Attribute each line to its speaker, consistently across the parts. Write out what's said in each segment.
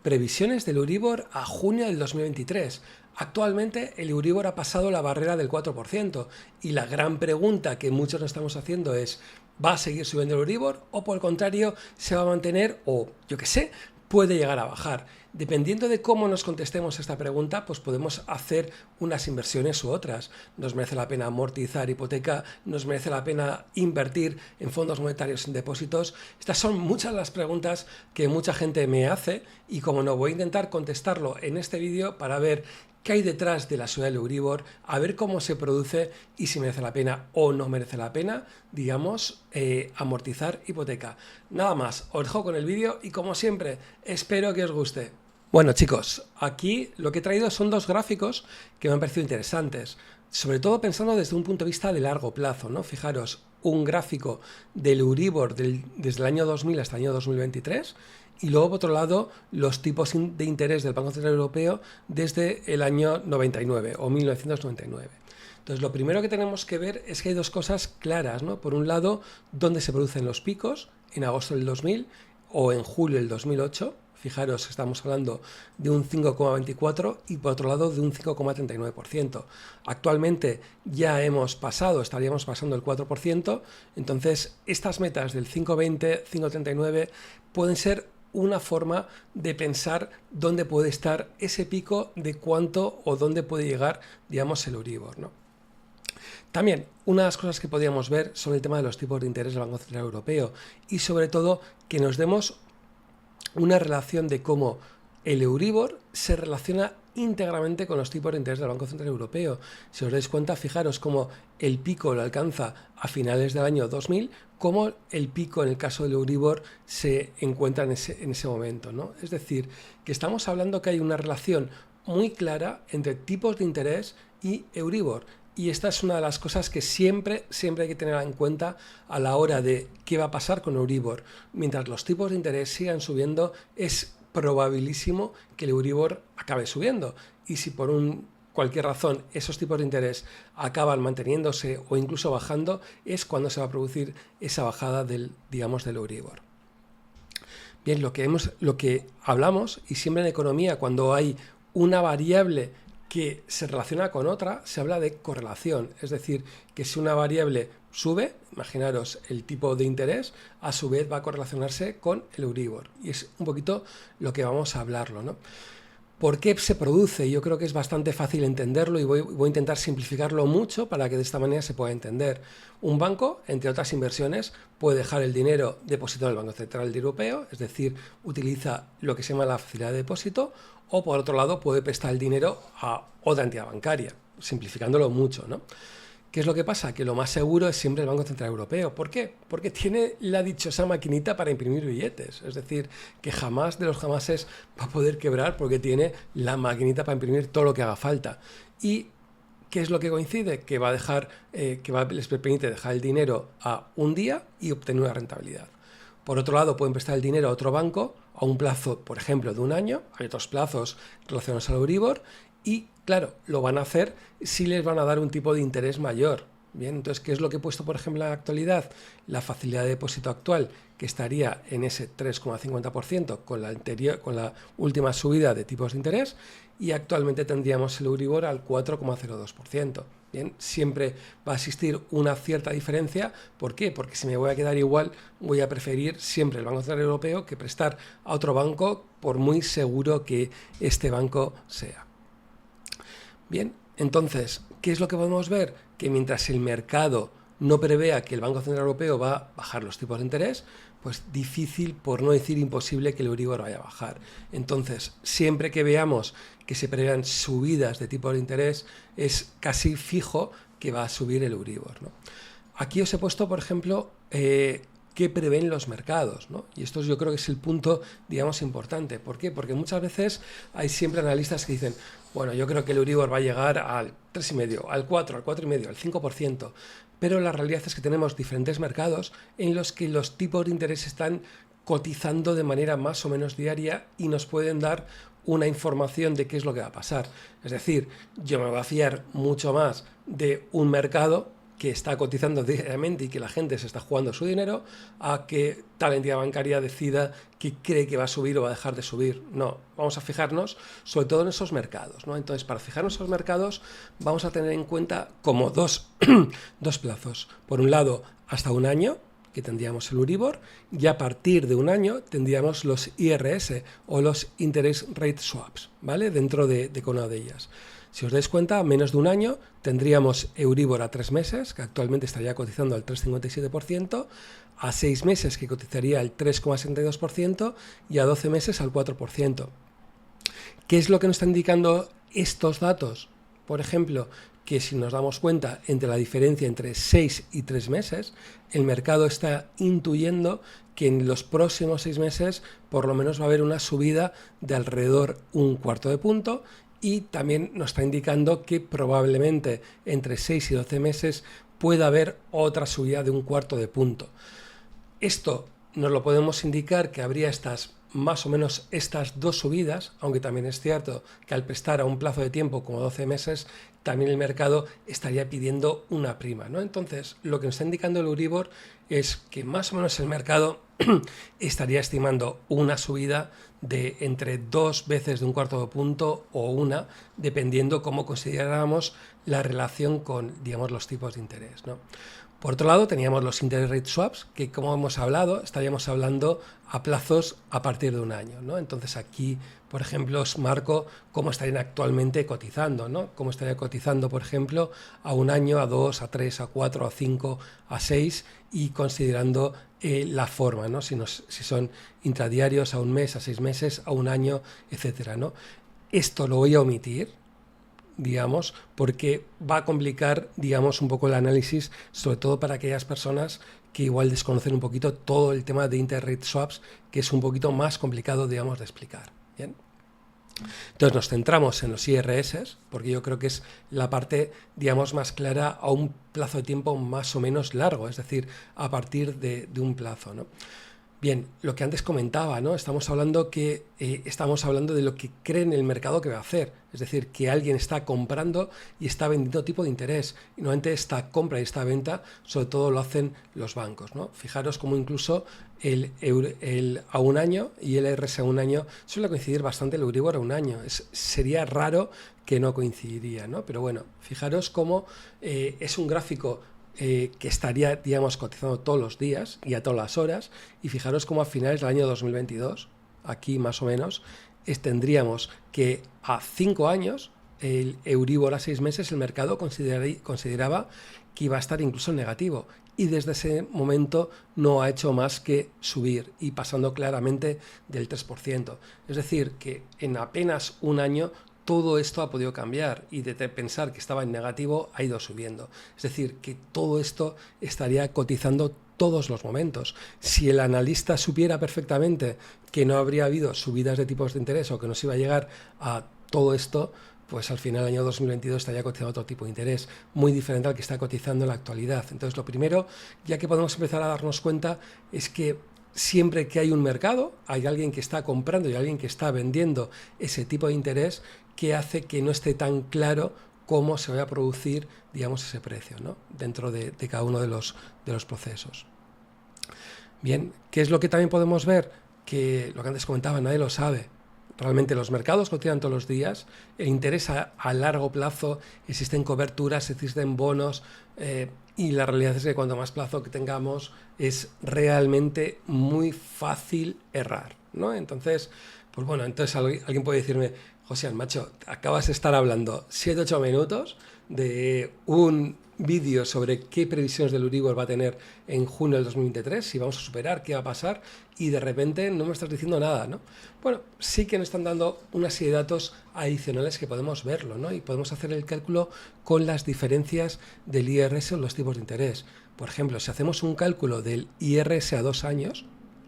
Speaker 1: Previsiones del Euribor a junio del 2023. Actualmente el Euribor ha pasado la barrera del 4% y la gran pregunta que muchos nos estamos haciendo es: ¿va a seguir subiendo el Euribor o por el contrario se va a mantener o, yo qué sé, puede llegar a bajar? Dependiendo de cómo nos contestemos esta pregunta, pues podemos hacer unas inversiones u otras. ¿Nos merece la pena amortizar hipoteca? ¿Nos merece la pena invertir en fondos monetarios en depósitos? Estas son muchas las preguntas que mucha gente me hace y, como no, voy a intentar contestarlo en este vídeo para ver qué hay detrás de la subida del Euribor, a ver cómo se produce y si merece la pena o no merece la pena, digamos, amortizar hipoteca. Nada más, os dejo con el vídeo y, como siempre, espero que os guste. Bueno, chicos, aquí lo que he traído son dos gráficos que me han parecido interesantes, sobre todo pensando desde un punto de vista de largo plazo, ¿no? Fijaros, un gráfico del Euribor desde el año 2000 hasta el año 2023 y luego, por otro lado, los tipos de interés del Banco Central Europeo desde el año 99 o 1999. Entonces, lo primero que tenemos que ver es que hay dos cosas claras, ¿no? Por un lado, dónde se producen los picos, en agosto del 2000 o en julio del 2008. Fijaros, estamos hablando de un 5,24 y por otro lado de un 5,39%. Actualmente ya estaríamos pasando el 4%, entonces estas metas del 5,20, 5,39 pueden ser una forma de pensar dónde puede estar ese pico, de cuánto o dónde puede llegar, digamos, el Euribor, ¿no? También, una de las cosas que podríamos ver son el tema de los tipos de interés del Banco Central Europeo y, sobre todo, que nos demos una relación de cómo el Euribor se relaciona íntegramente con los tipos de interés del Banco Central Europeo. Si os dais cuenta, fijaros cómo el pico lo alcanza a finales del año 2000, cómo el pico en el caso del Euribor se encuentra en ese momento, ¿no? Es decir, que estamos hablando que hay una relación muy clara entre tipos de interés y Euribor. Y esta es una de las cosas que siempre hay que tener en cuenta a la hora de qué va a pasar con Euribor. Mientras los tipos de interés sigan subiendo, es probabilísimo que el Euribor acabe subiendo. Y si por cualquier razón esos tipos de interés acaban manteniéndose o incluso bajando, es cuando se va a producir esa bajada del Euribor. Bien, lo que hablamos, y siempre en economía, cuando hay una variable que se relaciona con otra, se habla de correlación, es decir, que si una variable sube, imaginaros el tipo de interés, a su vez va a correlacionarse con el Euribor, y es un poquito lo que vamos a hablarlo, ¿no? ¿Por qué se produce? Yo creo que es bastante fácil entenderlo y voy a intentar simplificarlo mucho para que de esta manera se pueda entender. Un banco, entre otras inversiones, puede dejar el dinero depositado en el Banco Central Europeo, es decir, utiliza lo que se llama la facilidad de depósito, o por otro lado puede prestar el dinero a otra entidad bancaria, simplificándolo mucho, ¿no? ¿Qué es lo que pasa? Que lo más seguro es siempre el Banco Central Europeo. ¿Por qué? Porque tiene la dichosa maquinita para imprimir billetes. Es decir, que jamás de los jamases va a poder quebrar porque tiene la maquinita para imprimir todo lo que haga falta. ¿Y qué es lo que coincide? Que va a dejar, les permite dejar el dinero a un día y obtener una rentabilidad. Por otro lado, pueden prestar el dinero a otro banco a un plazo, por ejemplo, de un año. Hay otros plazos relacionados al Euribor y, claro, lo van a hacer si les van a dar un tipo de interés mayor. Bien, entonces, ¿qué es lo que he puesto, por ejemplo, en la actualidad? La facilidad de depósito actual, que estaría en ese 3,50% con la última subida de tipos de interés, y actualmente tendríamos el Euribor al 4,02%. Bien, siempre va a existir una cierta diferencia. ¿Por qué? Porque si me voy a quedar igual, voy a preferir siempre el Banco Central Europeo que prestar a otro banco, por muy seguro que este banco sea. Bien, entonces, ¿qué es lo que podemos ver? Que mientras el mercado no prevea que el Banco Central Europeo va a bajar los tipos de interés, pues difícil, por no decir imposible, que el Euribor vaya a bajar. Entonces, siempre que veamos que se prevean subidas de tipos de interés, es casi fijo que va a subir el Euribor, ¿no? Aquí os he puesto, por ejemplo, qué prevén los mercados, ¿no? Y esto yo creo que es el punto, digamos, importante. ¿Por qué? Porque muchas veces hay siempre analistas que dicen: bueno, yo creo que el Euribor va a llegar al 3,5, al 4, al 4,5, al 5%, pero la realidad es que tenemos diferentes mercados en los que los tipos de interés están cotizando de manera más o menos diaria y nos pueden dar una información de qué es lo que va a pasar. Es decir, yo me voy a fiar mucho más de un mercado que está cotizando diariamente y que la gente se está jugando su dinero, a que tal entidad bancaria decida que cree que va a subir o va a dejar de subir. No, vamos a fijarnos sobre todo en esos mercados, ¿no? Entonces, para fijarnos en esos mercados, vamos a tener en cuenta como dos plazos. Por un lado, hasta un año, que tendríamos el Euribor, y a partir de un año tendríamos los IRS o los Interest Rate Swaps, ¿vale? Dentro de cada una de ellas. Si os dais cuenta, a menos de un año tendríamos Euribor a 3 meses, que actualmente estaría cotizando al 3,57%, a 6 meses que cotizaría al 3,62% y a 12 meses al 4%. ¿Qué es lo que nos están indicando estos datos? Por ejemplo, que si nos damos cuenta entre la diferencia entre 6 y 3 meses, el mercado está intuyendo que en los próximos 6 meses por lo menos va a haber una subida de alrededor un cuarto de punto, y también nos está indicando que probablemente entre 6 y 12 meses pueda haber otra subida de un cuarto de punto. Esto nos lo podemos indicar que habría más o menos estas dos subidas, aunque también es cierto que al prestar a un plazo de tiempo como 12 meses, también el mercado estaría pidiendo una prima, ¿no? Entonces, lo que nos está indicando el Euribor es que más o menos el mercado estaría estimando una subida de entre 2 veces de un cuarto de punto o una, dependiendo cómo consideráramos la relación con, digamos, los tipos de interés, ¿no? Por otro lado, teníamos los interest rate swaps, que como hemos hablado, estaríamos hablando a plazos a partir de un año, ¿no? Entonces aquí, por ejemplo, os marco cómo estarían actualmente cotizando, ¿no? Cómo estaría cotizando, por ejemplo, a un año, a 2, a 3, a 4, a 5, a 6, y considerando la forma, ¿no? Si son intradiarios, a un mes, a 6 meses, a un año, etcétera, ¿no? Esto lo voy a omitir, digamos, porque va a complicar, digamos, un poco el análisis, sobre todo para aquellas personas que igual desconocen un poquito todo el tema de interest rate swaps, que es un poquito más complicado, digamos, de explicar. ¿Bien? Entonces nos centramos en los IRS, porque yo creo que es la parte, digamos, más clara a un plazo de tiempo más o menos largo, es decir, a partir de un plazo, ¿no? Bien, lo que antes comentaba, ¿no? Estamos hablando de lo que cree en el mercado que va a hacer. Es decir, que alguien está comprando y está vendiendo tipo de interés. Y normalmente esta compra y esta venta, sobre todo lo hacen los bancos, ¿no? Fijaros cómo incluso el a un año y el IRS a un año suele coincidir bastante, el Euribor a un año. Sería raro que no coincidiría, ¿no? Pero bueno, fijaros cómo es un gráfico que estaría, digamos, cotizando todos los días y a todas las horas, y fijaros cómo a finales del año 2022, aquí más o menos, tendríamos que a 5 años, el Euribor a 6 meses, el mercado consideraba que iba a estar incluso en negativo, y desde ese momento no ha hecho más que subir y pasando claramente del 3%. Es decir, que en apenas un año todo esto ha podido cambiar, y de pensar que estaba en negativo ha ido subiendo. Es decir, que todo esto estaría cotizando todos los momentos. Si el analista supiera perfectamente que no habría habido subidas de tipos de interés o que no se iba a llegar a todo esto, pues al final del año 2022 estaría cotizando otro tipo de interés, muy diferente al que está cotizando en la actualidad. Entonces, lo primero, ya que podemos empezar a darnos cuenta, es que siempre que hay un mercado, hay alguien que está comprando y alguien que está vendiendo ese tipo de interés, que hace que no esté tan claro cómo se va a producir, digamos, ese precio, ¿no? Dentro de cada uno de los procesos. Bien, ¿qué es lo que también podemos ver? Que lo que antes comentaba, nadie lo sabe. Realmente los mercados cotizan todos los días, el interés a largo plazo, existen coberturas, existen bonos, y la realidad es que cuanto más plazo que tengamos es realmente muy fácil errar, ¿no? Entonces, pues bueno, entonces alguien puede decirme: José, macho, acabas de estar hablando 7-8 minutos de un vídeo sobre qué previsiones del Euribor va a tener en junio del 2023, si vamos a superar, qué va a pasar, y de repente no me estás diciendo nada, ¿no? Bueno, sí que nos están dando una serie de datos adicionales que podemos verlo, ¿no? Y podemos hacer el cálculo con las diferencias del IRS o los tipos de interés. Por ejemplo, si hacemos un cálculo del IRS a 2 años,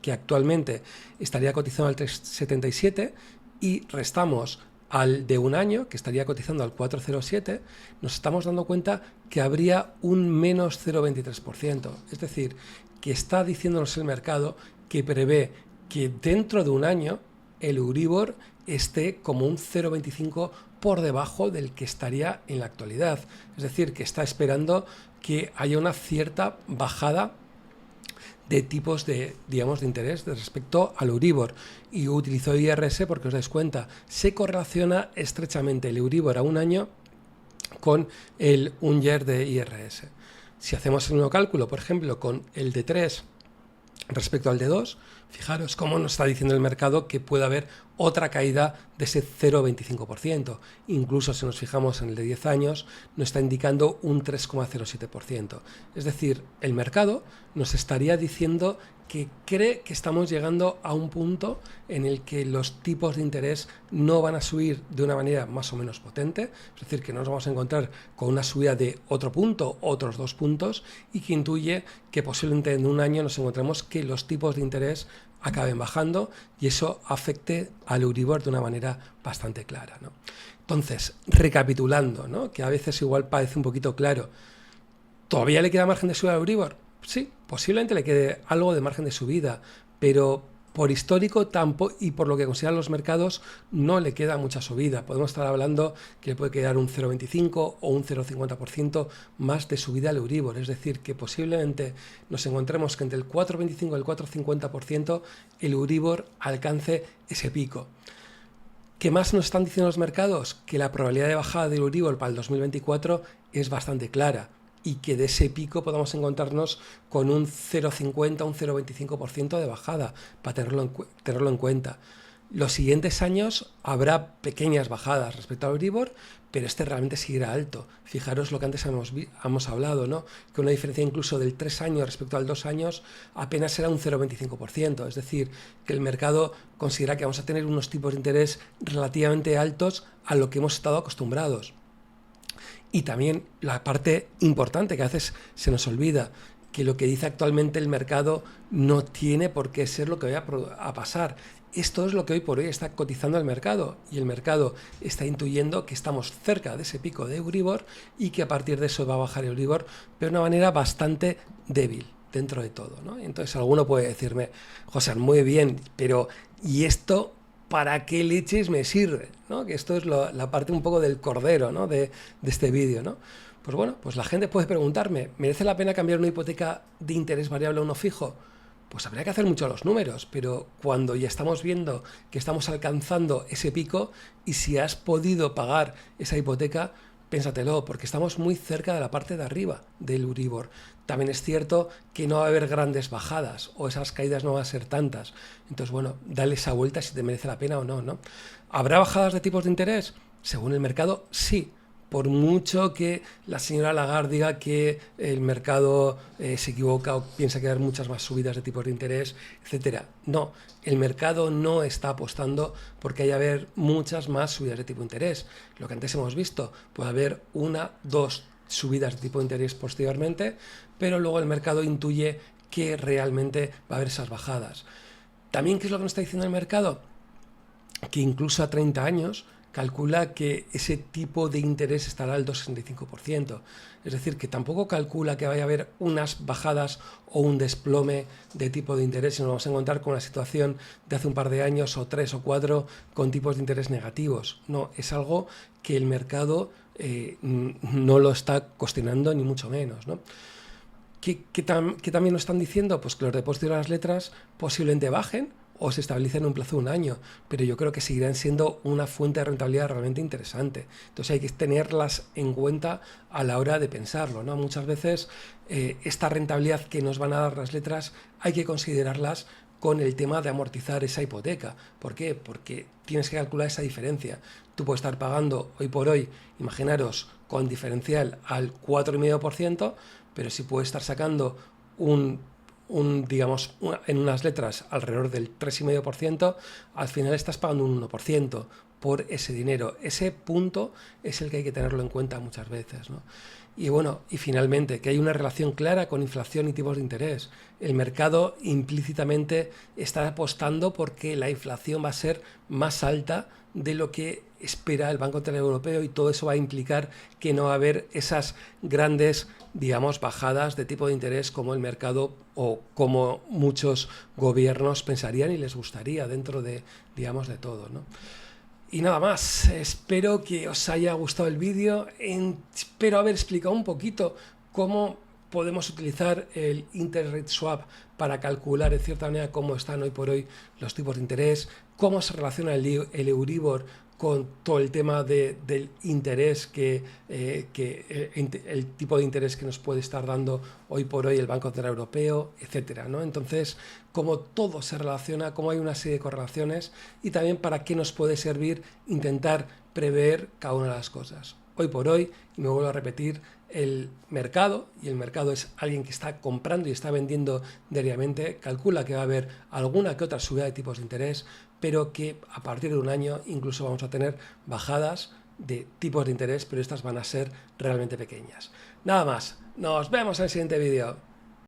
Speaker 1: que actualmente estaría cotizando al 3,77, y restamos al de un año, que estaría cotizando al 4,07, nos estamos dando cuenta que habría un menos 0,23%. Es decir, que está diciéndonos el mercado que prevé que dentro de un año el Euribor esté como un 0,25 por debajo del que estaría en la actualidad. Es decir, que está esperando que haya una cierta bajada de tipos de, digamos, de interés respecto al Euribor. Y utilizo IRS porque os dais cuenta, se correlaciona estrechamente el Euribor a un año con el un year de IRS. Si hacemos el mismo cálculo, por ejemplo, con el de 3 respecto al de 2, fijaros cómo nos está diciendo el mercado que puede haber otra caída de ese 0,25%. Incluso si nos fijamos en el de 10 años, nos está indicando un 3,07%. Es decir, el mercado nos estaría diciendo que cree que estamos llegando a un punto en el que los tipos de interés no van a subir de una manera más o menos potente, es decir, que nos vamos a encontrar con una subida de otro punto, otros 2 puntos, y que intuye que posiblemente en un año nos encontremos que los tipos de interés acaben bajando y eso afecte al Euribor de una manera bastante clara, ¿no? Entonces, recapitulando, ¿no?, que a veces igual parece un poquito claro, ¿todavía le queda margen de subida al Euribor? Sí, posiblemente le quede algo de margen de subida, pero por histórico tampoco, y por lo que consideran los mercados, no le queda mucha subida. Podemos estar hablando que le puede quedar un 0,25 o un 0,50% más de subida al Euribor. Es decir, que posiblemente nos encontremos que entre el 4,25 y el 4,50% el Euribor alcance ese pico. ¿Qué más nos están diciendo los mercados? Que la probabilidad de bajada del Euribor para el 2024 es bastante clara y que de ese pico podamos encontrarnos con un 0,50, un 0,25% de bajada, para tenerlo en cuenta. Los siguientes años habrá pequeñas bajadas respecto al Euribor, pero este realmente seguirá alto. Fijaros lo que antes hemos hablado, ¿no?, que una diferencia incluso del 3 años respecto al 2 años apenas será un 0,25%. Es decir, que el mercado considera que vamos a tener unos tipos de interés relativamente altos a lo que hemos estado acostumbrados. Y también la parte importante que a veces se nos olvida, que lo que dice actualmente el mercado no tiene por qué ser lo que vaya a pasar. Esto es lo que hoy por hoy está cotizando el mercado y el mercado está intuyendo que estamos cerca de ese pico de Euribor y que a partir de eso va a bajar el Euribor, pero de una manera bastante débil dentro de todo, ¿no? Entonces alguno puede decirme, José, muy bien, pero ¿y esto para qué leches me sirve?, ¿no? Que esto es la parte un poco del cordero, ¿no?, de este vídeo, ¿no? Pues bueno, pues la gente puede preguntarme, ¿merece la pena cambiar una hipoteca de interés variable a uno fijo? Pues habría que hacer mucho los números, pero cuando ya estamos viendo que estamos alcanzando ese pico y si has podido pagar esa hipoteca, pénsatelo, porque estamos muy cerca de la parte de arriba del Euribor. También es cierto que no va a haber grandes bajadas o esas caídas no van a ser tantas. Entonces, bueno, dale esa vuelta si te merece la pena o no, ¿no? ¿Habrá bajadas de tipos de interés? Según el mercado, sí. Por mucho que la señora Lagarde diga que el mercado se equivoca o piensa que hay muchas más subidas de tipos de interés, etcétera. No, el mercado no está apostando porque haya haber muchas más subidas de tipo de interés. Lo que antes hemos visto, puede haber 1, 2 subidas de tipo de interés posteriormente, pero luego el mercado intuye que realmente va a haber esas bajadas. También, ¿qué es lo que nos está diciendo el mercado? Que incluso a 30 años calcula que ese tipo de interés estará al 2,65%. Es decir, que tampoco calcula que vaya a haber unas bajadas o un desplome de tipo de interés, sino vamos a encontrar con una situación de hace un par de años o 3 o 4 con tipos de interés negativos. No, es algo que el mercado no lo está cuestionando ni mucho menos, ¿no? ¿Qué también nos están diciendo? Pues que los depósitos de las letras posiblemente bajen o se estabilicen en un plazo de un año, pero yo creo que seguirán siendo una fuente de rentabilidad realmente interesante. Entonces hay que tenerlas en cuenta a la hora de pensarlo, ¿no? Muchas veces esta rentabilidad que nos van a dar las letras hay que considerarlas con el tema de amortizar esa hipoteca. ¿Por qué? Porque tienes que calcular esa diferencia. Tú puedes estar pagando hoy por hoy, imaginaros, con diferencial al 4,5%, pero si puedes estar sacando digamos, en unas letras alrededor del 3,5%, al final estás pagando un 1% por ese dinero. Ese punto es el que hay que tenerlo en cuenta muchas veces, ¿no? Y bueno, y finalmente, que hay una relación clara con inflación y tipos de interés. El mercado implícitamente está apostando porque la inflación va a ser más alta de lo que espera el Banco Central Europeo y todo eso va a implicar que no va a haber esas grandes, digamos, bajadas de tipo de interés como el mercado o como muchos gobiernos pensarían y les gustaría dentro de, digamos, de todo, ¿no? Y nada más, espero que os haya gustado el vídeo, espero haber explicado un poquito cómo podemos utilizar el interest rate swap para calcular de cierta manera cómo están hoy por hoy los tipos de interés, cómo se relaciona el Euribor con todo el tema del interés el tipo de interés que nos puede estar dando hoy por hoy el Banco Central Europeo, etcétera, ¿no? Entonces, cómo todo se relaciona, cómo hay una serie de correlaciones y también para qué nos puede servir intentar prever cada una de las cosas. Hoy por hoy, y me vuelvo a repetir, el mercado, y el mercado es alguien que está comprando y está vendiendo diariamente, calcula que va a haber alguna que otra subida de tipos de interés, pero que a partir de un año incluso vamos a tener bajadas de tipos de interés, pero estas van a ser realmente pequeñas. Nada más, nos vemos en el siguiente vídeo.